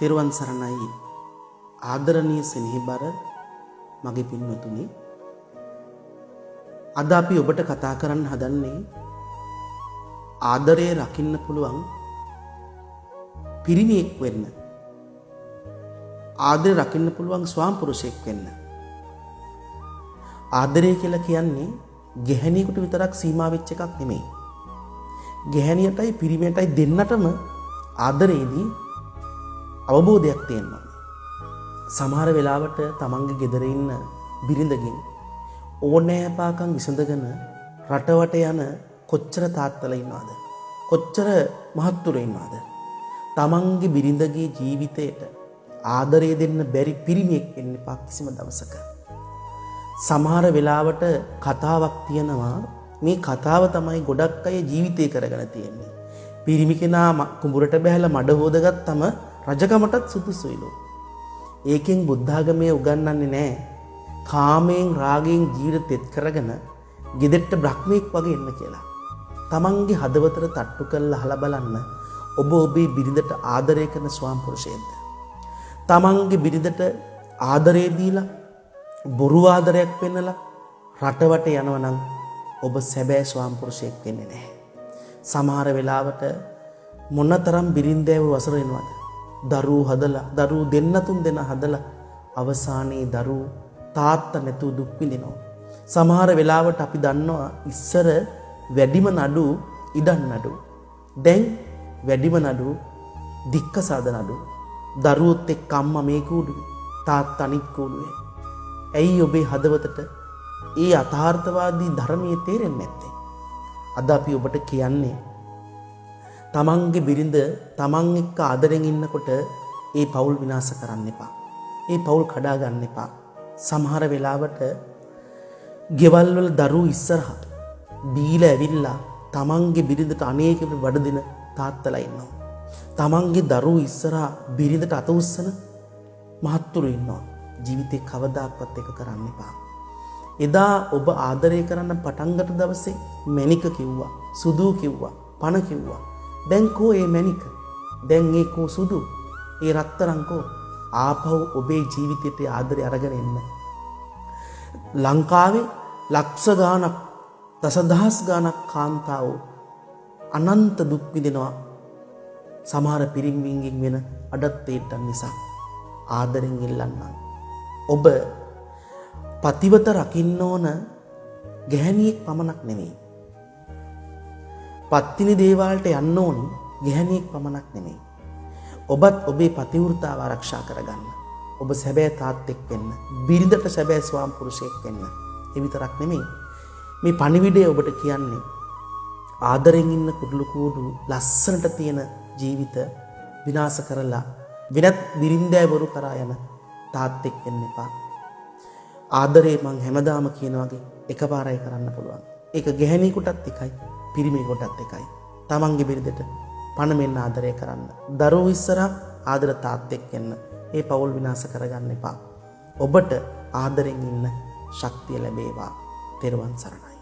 තෙරුවන් සරණයි ආදරණීය සෙනෙහබර මගේ පින්වතුනි. අද අපි ඔබට කතා කරන්න හදන්නේ ආදරය රකින්න පුළුවන් පිරිමියෙක් වෙන්න. ආදරය රකින්න පුළුවන් ස්වාමිපුරුෂයෙක් වෙන්න. ආදරය කියලා කියන්නේ ගැහණියෙකුට විතරක් සීමා වෙච්ච එකක් නෙමෙයි. ගැහණියටයි පිරිමියටයි දෙන්නටම ආදරයේදී අවබෝධයක් තියෙනවා. සමහර වෙලාවට තමන්ගේ ගෙදර ඉන්න බිරිඳගෙන් ඕනෑපාකම් විසඳගෙන රටවට යන කොච්චර තාත්තලා ඉන්නවද? කොච්චර මහත්තුරු ඉන්නවද? තමන්ගේ බිරිඳගේ ජීවිතයට ආදරය දෙන්න බැරි පිරිමියෙක් වෙන්න එපා කිසිම දවසක. සමහර වෙලාවට කතාවක් තියෙනවා. මේ කතාව තමයි ගොඩක් අය ජීවිතේ කරගෙන තියෙන්නේ. පිරිමි කෙනා කුඹුරට බැහැලා මඩ හොදගත්තම රජකමටත් සුදුසුයිලු. ඒකෙන් බුද්ධාගමේ උගන්වන්නේ නැහැ. කාමයෙන් රාගයෙන් ජීවිත තෙත් කරගෙන ගෙදරට බ්‍රහ්මෙක් වගේ එන්න කියලා. තමන්ගේ හදවතට තට්ටු කරලා අහලා බලන්න. ඔබ ඔබේ බිරිඳට ආදරය කරන ස්වාමිපුරුෂයෙක්ද? තමන්ගේ බිරිඳට ආදරය දීලා බොරු ආදරයක් පෙන්නලා රටවට යනවා නම් ඔබ සැබෑ ස්වාමිපුරුෂයෙක් වෙන්නේ නැහැ. සමහර වෙලාවට මොනතරම් බිරින්දෑව වසර වෙනවද? දරුවෝ හදලා දරුවෝ දෙන්න තුන් දෙනා හදලා අවසානයේ දරුවෝ තාත්තා නැතුව දුක් විඳිනවා. සමහර වෙලාවට අපි දන්නවා ඉස්සර වැඩිම නඩු ඉඩම් නඩු. දැන් වැඩිම නඩු දික්කසාද නඩු. දරුවොත් එක්ක අම්මා මේ කූඩුවේ තාත්තා අනිත් කූඩුවේ. ඇයි ඔබේ හදවතට ඒ අතාර්ථවාදී ධර්මයේ තේරෙන්නේ නැත්තේ? අද අපි ඔබට කියන්නේ තමන්ගේ බිරිඳ තමන් එක්ක ආදරෙන් ඉන්නකොට ඒ පවුල් විනාශ කරන්න එපා. ඒ පවුල් කඩා ගන්න එපා. සමහර වෙලාවට ගෙවල් වල දරුවෝ ඉස්සරහා බීලා ඇවිල්ලා තමන්ගේ බිරිඳට අනේකෙට බඩ දෙන තාත්තලා ඉන්නවා. තමන්ගේ දරුවෝ ඉස්සරහා බිරිඳට අත උස්සන මහත්තුරු ඉන්නවා. ජීවිතේ කවදාකවත් එක කරන්න එපා. එදා ඔබ ආදරය කරන්න පටන් ගන්න දවසේ මැණික කිව්වා, සුදු කිව්වා, පණ කිව්වා. දැන් කෝ ඒ මැණික? දැන් ඒ කෝ සුදු? ඒ රත්තරන් කෝ? ආපහු ඔබේ ජීවිතයට ආදරය අරගෙන එන්න. ලංකාවේ ලක්ෂ ගාණක් දසදහස් ගාණක් කාන්තාවෝ අනන්ත දුක් විඳිනවා. සමහර පිරිමින්ගෙන් වෙන අඩත්තේට්ටන් නිසා. ආදරෙන් ඉල්ලන්න. ඔබ පතිවත රකින්න ඕන ගැහණියෙක් පමණක් නෙමෙයි. පත්තිනි දේවාලට යන්න ඕන ගැහණියෙක් පමණක් නෙමෙයි. ඔබත් ඔබේ පතිවෘතාව ආරක්ෂා කරගන්න. ඔබ සැබෑ තාත්තෙක් වෙන්න. බිරිඳට සැබෑ ස්වාමිපුරුෂයෙක් වෙන්න. ඒ විතරක් නෙමෙයි. මේ පණිවිඩය ඔබට කියන්නේ ආදරෙන් ඉන්න කුඩළු කූඩු ලස්සනට තියෙන ජීවිත විනාශ කරලා වෙනත් බිරින්දෑවරු කරා යන තාත්තෙක් වෙන්න එපා. ආදරේ මං හැමදාම කියන වගේ එකපාරයි කරන්න පුළුවන්. ඒක ගැහණියෙකුටත් එකයි, පිරිමියෙකුටත් එකයි. තමන්ගේ බිරිඳට පණ මෙන්න ආදරය කරන්න. දරුවෝ ඉස්සරහා ආදර තාත්තෙක් වෙන්න. ඒ පවුල් විනාශ කරගන්න එපා. ඔබට ආදරෙන් ඉන්න ශක්තිය ලැබේවා. තෙරුවන් සරණයි.